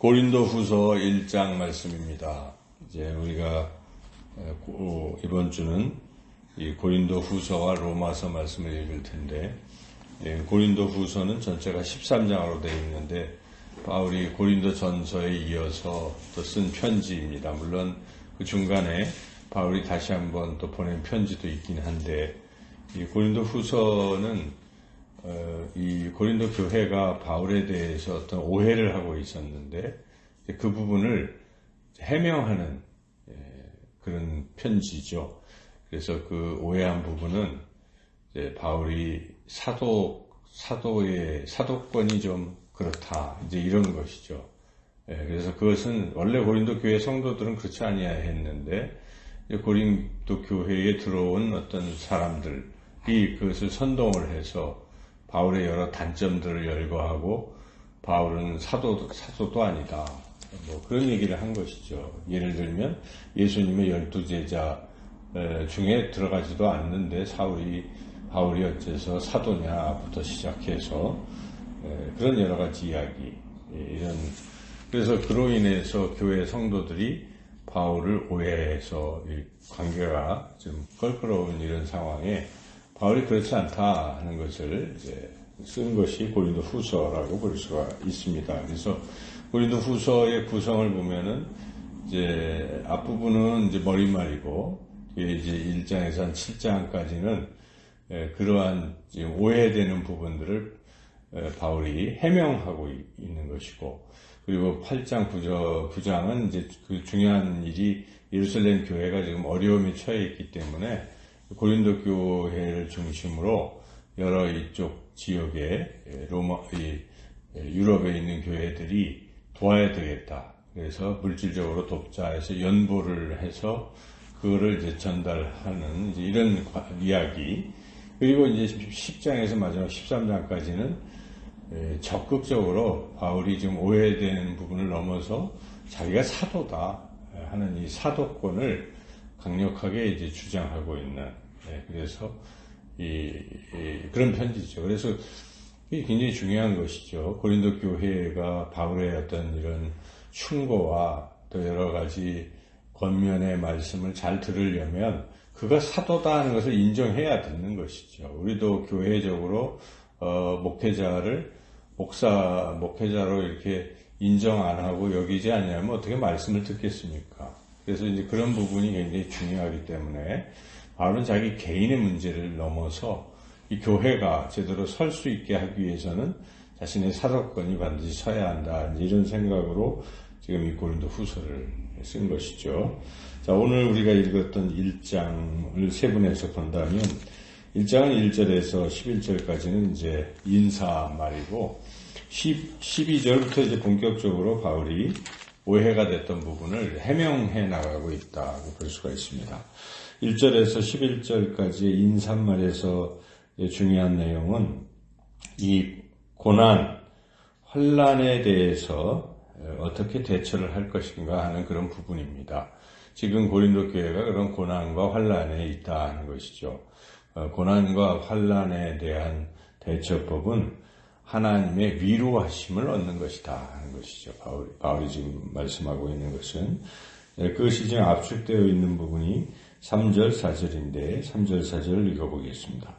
고린도후서 1장 말씀입니다. 이제 우리가 이번 주는 이 고린도후서와 로마서 말씀을 읽을 텐데, 고린도후서는 전체가 13장으로 되어 있는데 바울이 고린도전서에 이어서 또 쓴 편지입니다. 물론 그 중간에 바울이 다시 한번 또 보낸 편지도 있긴 한데, 이 고린도후서는 이 고린도 교회가 바울에 대해서 어떤 오해를 하고 있었는데 그 부분을 해명하는 그런 편지죠. 그래서 그 오해한 부분은 이제 바울이 사도의 사도권이 좀 그렇다, 이제 이런 것이죠. 그래서 그것은 원래 고린도 교회 성도들은 그렇지 아니했는데 고린도 교회에 들어온 어떤 사람들이 그것을 선동을 해서 바울의 여러 단점들을 열거하고 바울은 사도도 아니다, 뭐 그런 얘기를 한 것이죠. 예를 들면 예수님의 12제자 중에 들어가지도 않는데 바울이 어째서 사도냐부터 시작해서 그런 여러 가지 이야기, 그래서 그로 인해서 교회 성도들이 바울을 오해해서 관계가 좀 껄끄러운 이런 상황에 바울이 그렇지 않다 하는 것을 이제 쓴 것이 고린도후서라고 볼 수가 있습니다. 그래서 고린도후서의 구성을 보면은 이제 앞부분은 이제 머릿말이고, 이제 1장에서 한 7장까지는 그러한 오해되는 부분들을 바울이 해명하고 있는 것이고, 그리고 8장 9장은 이제 그 중요한 일이 예루살렘 교회가 지금 어려움에 처해 있기 때문에 고린도 교회를 중심으로 여러 이쪽 지역에 유럽에 있는 교회들이 도와야 되겠다. 그래서 물질적으로 돕자 해서 연보를 해서 그거를 이제 전달하는 이제 이런 이야기. 그리고 이제 10장에서 마지막 13장까지는 적극적으로 바울이 지금 오해되는 부분을 넘어서 자기가 사도다 하는 이 사도권을 강력하게 이제 주장하고 있는, 그래서 그런 편지죠. 그래서 이게 굉장히 중요한 것이죠. 고린도 교회가 바울의 어떤 이런 충고와 또 여러 가지 권면의 말씀을 잘 들으려면 그가 사도다 하는 것을 인정해야 듣는 것이죠. 우리도 교회적으로 목회자로 이렇게 인정 안 하고 여기지 않냐면 어떻게 말씀을 듣겠습니까? 그래서 이제 그런 부분이 굉장히 중요하기 때문에 바울은 자기 개인의 문제를 넘어서 이 교회가 제대로 설 수 있게 하기 위해서는 자신의 사도권이 반드시 서야 한다, 이런 생각으로 지금 이 고린도후서를 쓴 것이죠. 자, 오늘 우리가 읽었던 1장을 세분해서 본다면 1장은 1절에서 11절까지는 이제 인사말이고 12절부터 이제 본격적으로 바울이 오해가 됐던 부분을 해명해 나가고 있다고 볼 수가 있습니다. 1절에서 11절까지의 인사말에서 중요한 내용은 이 고난, 환난에 대해서 어떻게 대처를 할 것인가 하는 그런 부분입니다. 지금 고린도 교회가 그런 고난과 환난에 있다 하는 것이죠. 고난과 환난에 대한 대처법은 하나님의 위로하심을 얻는 것이다 하는 것이죠. 바울이 지금 말씀하고 있는 것은 그것이 지금 압축되어 있는 부분이 3절 4절인데 3절 4절을 읽어보겠습니다.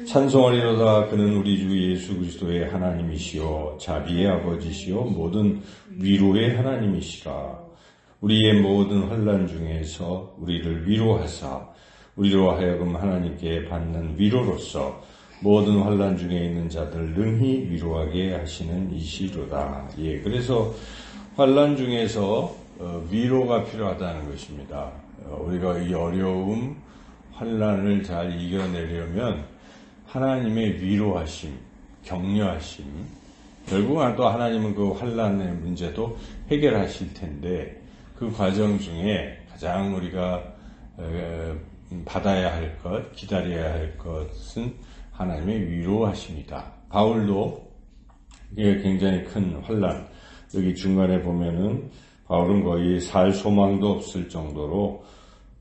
찬송하리로다. 그는 우리 주 예수 그리스도의 하나님이시요 자비의 아버지시요 모든 위로의 하나님이시라. 우리의 모든 환난 중에서 우리를 위로하사 우리로 하여금 하나님께 받는 위로로서 모든 환난 중에 있는 자들 능히 위로하게 하시는 이시로다. 그래서 환난 중에서 위로가 필요하다는 것입니다. 우리가 이 어려움, 환난을 잘 이겨내려면 하나님의 위로하심, 격려하심, 결국은 또 하나님은 그 환난의 문제도 해결하실 텐데 그 과정 중에 가장 우리가 받아야 할 것, 기다려야 할 것은 하나님의 위로하심이다. 바울도 이게 굉장히 큰 환난, 여기 중간에 보면은 바울은 거의 살 소망도 없을 정도로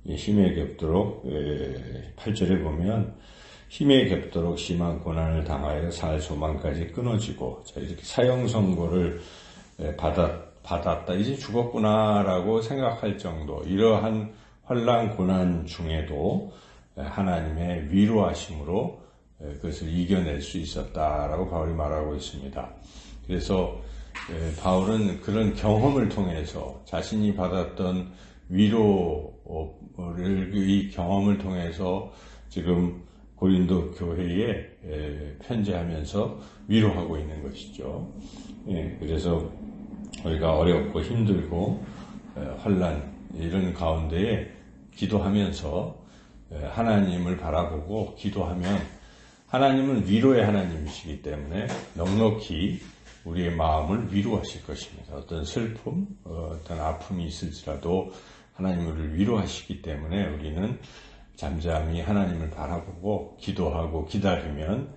힘에 겹도록 8절에 보면 힘에 겹도록 심한 고난을 당하여 살 소망까지 끊어지고, 이렇게 사형 선고를 받았다, 이제 죽었구나라고 생각할 정도, 이러한 환난 고난 중에도 하나님의 위로하심으로 그것을 이겨낼 수 있었다라고 바울이 말하고 있습니다. 그래서 바울은 그런 경험을 통해서 자신이 받았던 위로를, 이 경험을 통해서 지금 고린도 교회에 편지하면서 위로하고 있는 것이죠. 그래서 우리가 어렵고 힘들고 환난 이런 가운데에 기도하면서 하나님을 바라보고 기도하면 하나님은 위로의 하나님이시기 때문에 넉넉히 우리의 마음을 위로하실 것입니다. 어떤 슬픔, 어떤 아픔이 있을지라도 하나님을 위로하시기 때문에 우리는 잠잠히 하나님을 바라보고 기도하고 기다리면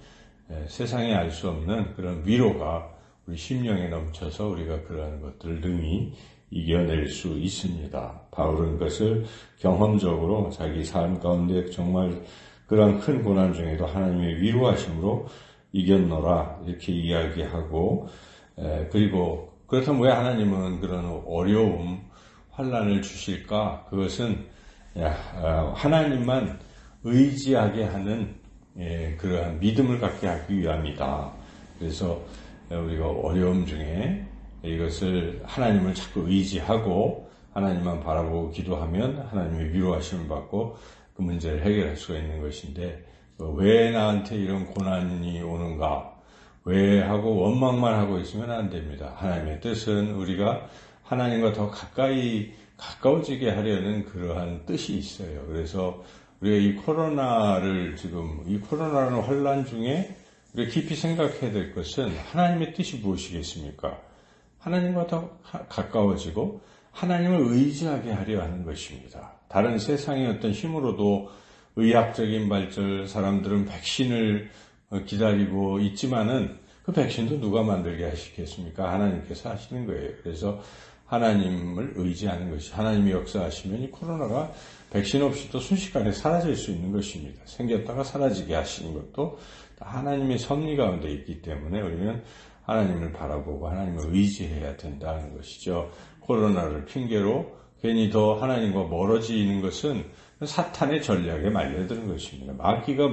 세상에 알 수 없는 그런 위로가 우리 심령에 넘쳐서 우리가 그러한 것들을 능히 이겨낼 수 있습니다. 바울은 그것을 경험적으로 자기 삶 가운데 정말 그러한 큰 고난 중에도 하나님의 위로하심으로 이겼노라 이렇게 이야기하고, 그리고 그렇다면 왜 하나님은 그런 어려움, 환난을 주실까? 그것은 하나님만 의지하게 하는 그러한 믿음을 갖게 하기 위함이다. 그래서 우리가 어려움 중에 이것을 하나님을 자꾸 의지하고 하나님만 바라보고 기도하면 하나님의 위로하심을 받고 그 문제를 해결할 수가 있는 것인데, 왜 나한테 이런 고난이 오는가? 왜 하고 원망만 하고 있으면 안 됩니다. 하나님의 뜻은 우리가 하나님과 더 가까워지게 하려는 그러한 뜻이 있어요. 그래서 우리가 이 코로나라는 환난 중에 우리가 깊이 생각해야 될 것은 하나님의 뜻이 무엇이겠습니까? 하나님과 더 가까워지고 하나님을 의지하게 하려 하는 것입니다. 다른 세상의 어떤 힘으로도 의학적인 발전, 사람들은 백신을 기다리고 있지만은 그 백신도 누가 만들게 하시겠습니까? 하나님께서 하시는 거예요. 그래서 하나님을 의지하는 것이, 하나님이 역사하시면 이 코로나가 백신 없이도 순식간에 사라질 수 있는 것입니다. 생겼다가 사라지게 하시는 것도 하나님의 섭리 가운데 있기 때문에 우리는 하나님을 바라보고 하나님을 의지해야 된다는 것이죠. 코로나를 핑계로 괜히 더 하나님과 멀어지는 것은 사탄의 전략에 말려드는 것입니다. 마귀가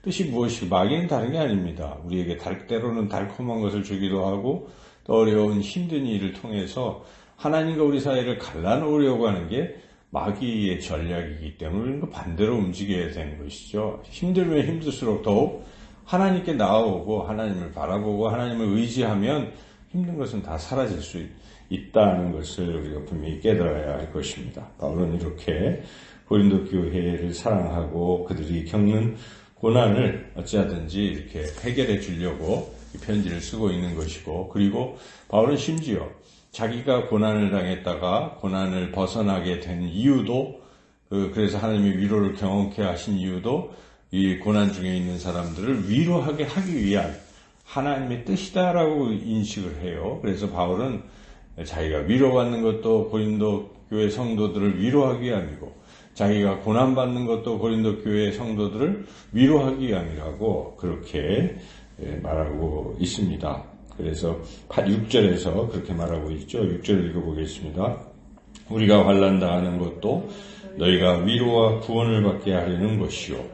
뜻이 무엇이고, 마귀는 다른 게 아닙니다. 우리에게 때로는 달콤한 것을 주기도 하고 또 어려운 힘든 일을 통해서 하나님과 우리 사이를 갈라놓으려고 하는 게 마귀의 전략이기 때문에 우리는 반대로 움직여야 되는 것이죠. 힘들면 힘들수록 더욱 하나님께 나아오고 하나님을 바라보고 하나님을 의지하면 힘든 것은 다 사라질 수 있다는 것을 우리가 분명히 깨달아야 할 것입니다. 바울은 이렇게 고린도 교회를 사랑하고 그들이 겪는 고난을 어찌하든지 이렇게 해결해 주려고 이 편지를 쓰고 있는 것이고, 그리고 바울은 심지어 자기가 고난을 당했다가 고난을 벗어나게 된 이유도, 그래서 하나님의 위로를 경험케 하신 이유도 이 고난 중에 있는 사람들을 위로하게 하기 위한 하나님의 뜻이다라고 인식을 해요. 그래서 바울은 자기가 위로받는 것도 고린도 교회 성도들을 위로하기 위함이고, 자기가 고난받는 것도 고린도 교회 성도들을 위로하기 위함이라고 그렇게 말하고 있습니다. 그래서 6절에서 그렇게 말하고 있죠. 6절 읽어보겠습니다. 우리가 환난당하는 것도 너희가 위로와 구원을 받게 하려는 것이요,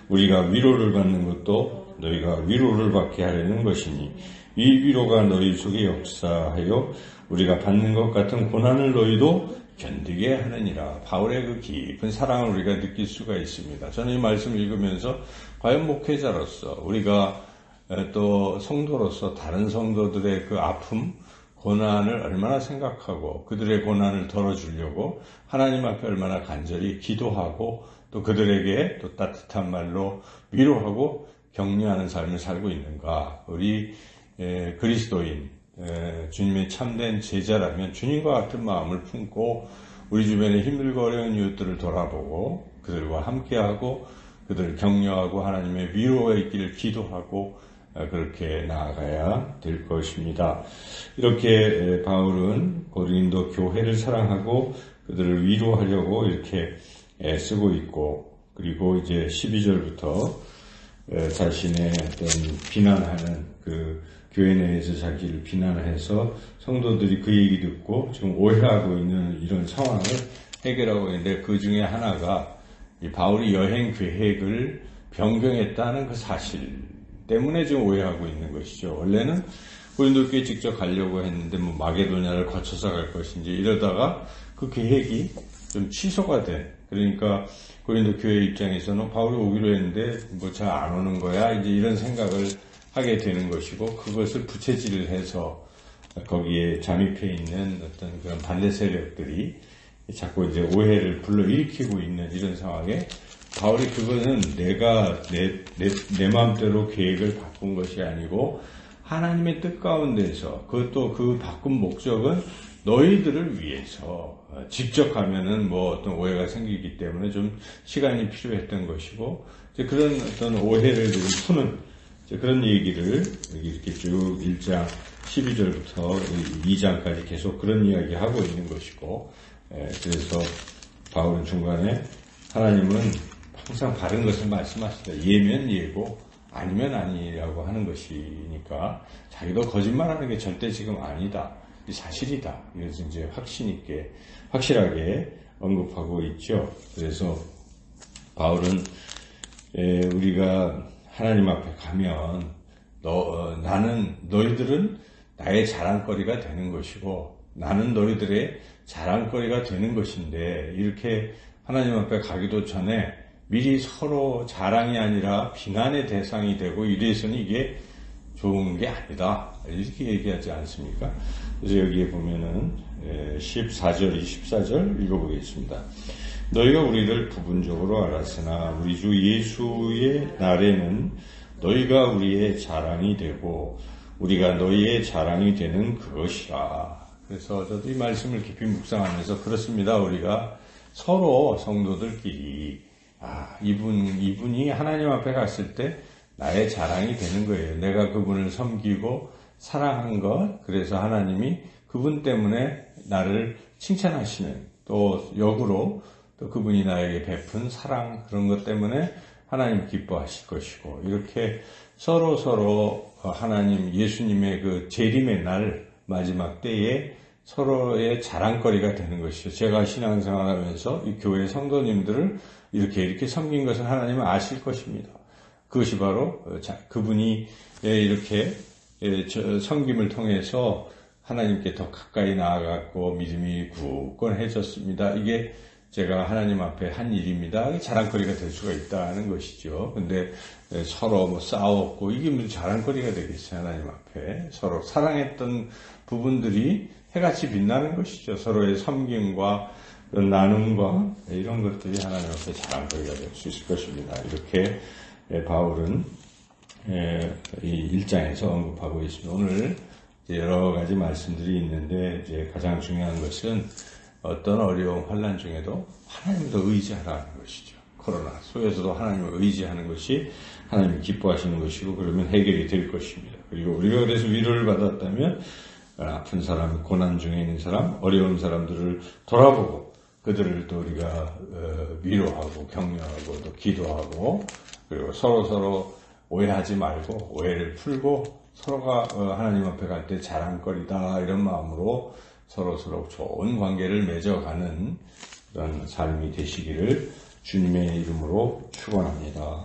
우리가 위로를 받는 것도 너희가 위로를 받게 하려는 것이니 이 위로가 너희 속에 역사하여 우리가 받는 것 같은 고난을 너희도 견디게 하느니라. 바울의 그 깊은 사랑을 우리가 느낄 수가 있습니다. 저는 이 말씀을 읽으면서 과연 목회자로서 우리가 또 성도로서 다른 성도들의 그 아픔, 고난을 얼마나 생각하고 그들의 고난을 덜어주려고 하나님 앞에 얼마나 간절히 기도하고 또 그들에게 또 따뜻한 말로 위로하고 격려하는 삶을 살고 있는가. 우리 그리스도인, 주님의 참된 제자라면 주님과 같은 마음을 품고 우리 주변에 힘들고 어려운 이웃들을 돌아보고 그들과 함께하고 그들을 격려하고 하나님의 위로의 길을 기도하고 그렇게 나아가야 될 것입니다. 이렇게 바울은 고린도 교회를 사랑하고 그들을 위로하려고 이렇게 애쓰고 있고, 그리고 이제 12절부터 자신의 어떤 비난하는 그 교회 내에서 자기를 비난해서 성도들이 그 얘기 듣고 지금 오해하고 있는 이런 상황을 해결하고 있는데, 그 중에 하나가 이 바울이 여행 계획을 변경했다는 그 사실 때문에 지금 오해하고 있는 것이죠. 원래는 고린도교에 직접 가려고 했는데 뭐 마게도냐를 거쳐서 갈 것인지 이러다가 그 계획이 좀 취소가 돼. 그러니까 고린도 교회 입장에서는 바울이 오기로 했는데 뭐 잘 안 오는 거야, 이제 이런 생각을 하게 되는 것이고, 그것을 부채질을 해서 거기에 잠입해 있는 어떤 그런 반대 세력들이 자꾸 이제 오해를 불러일으키고 있는 이런 상황에, 바울이 그거는 내가 내 마음대로 계획을 바꾼 것이 아니고 하나님의 뜻 가운데서, 그것도 그 바꾼 목적은 너희들을 위해서, 직접 가면은 뭐 어떤 오해가 생기기 때문에 좀 시간이 필요했던 것이고, 이제 그런 어떤 오해를 좀 푸는 이제 그런 얘기를 이렇게 쭉 1장 12절부터 2장까지 계속 그런 이야기 하고 있는 것이고, 그래서 바울은 중간에 하나님은 항상 바른 것을 말씀하시다. 예면 예고, 아니면 아니라고 하는 것이니까 자기도 거짓말하는 게 절대 지금 아니다, 이 사실이다. 그래서 이제 확실하게 언급하고 있죠. 그래서 바울은 우리가 하나님 앞에 가면 나는 너희들은 나의 자랑거리가 되는 것이고 나는 너희들의 자랑거리가 되는 것인데, 이렇게 하나님 앞에 가기도 전에 미리 서로 자랑이 아니라 비난의 대상이 되고 이래서는 이게 좋은 게 아니다, 이렇게 얘기하지 않습니까? 그래서 여기에 보면은 14절, 24절 읽어보겠습니다. 너희가 우리를 부분적으로 알았으나 우리 주 예수의 날에는 너희가 우리의 자랑이 되고 우리가 너희의 자랑이 되는 그것이라. 그래서 저도 이 말씀을 깊이 묵상하면서 그렇습니다. 우리가 서로 성도들끼리 이분이 하나님 앞에 갔을 때 나의 자랑이 되는 거예요. 내가 그분을 섬기고 사랑한 것, 그래서 하나님이 그분 때문에 나를 칭찬하시는, 또 역으로 또 그분이 나에게 베푼 사랑, 그런 것 때문에 하나님 기뻐하실 것이고, 이렇게 서로 하나님 예수님의 그 재림의 날 마지막 때에 서로의 자랑거리가 되는 것이죠. 제가 신앙생활하면서 이 교회 성도님들을 이렇게 섬긴 것은 하나님은 아실 것입니다. 그것이 바로 그분이 이렇게 섬김을 통해서 하나님께 더 가까이 나아갔고 믿음이 굳건해졌습니다. 이게 제가 하나님 앞에 한 일입니다. 자랑거리가 될 수가 있다는 것이죠. 근데 서로 싸웠고 이게 무슨 자랑거리가 되겠어요. 하나님 앞에 서로 사랑했던 부분들이 해같이 빛나는 것이죠. 서로의 섬김과 나눔과 이런 것들이 하나님 앞에 자랑거리가 될 수 있을 것입니다. 이렇게 바울은 이 1장에서 언급하고 있습니다. 오늘 여러 가지 말씀들이 있는데 이제 가장 중요한 것은 어떤 어려운 환난 중에도 하나님도 의지하라는 것이죠. 코로나 속에서도 하나님을 의지하는 것이 하나님이 기뻐하시는 것이고, 그러면 해결이 될 것입니다. 그리고 우리가 그래서 위로를 받았다면 아픈 사람, 고난 중에 있는 사람, 어려운 사람들을 돌아보고 그들을 또 우리가 위로하고 격려하고 또 기도하고, 그리고 서로 오해하지 말고 오해를 풀고 서로가 하나님 앞에 갈 때 자랑거리다, 이런 마음으로 서로 좋은 관계를 맺어가는 그런 삶이 되시기를 주님의 이름으로 축원합니다.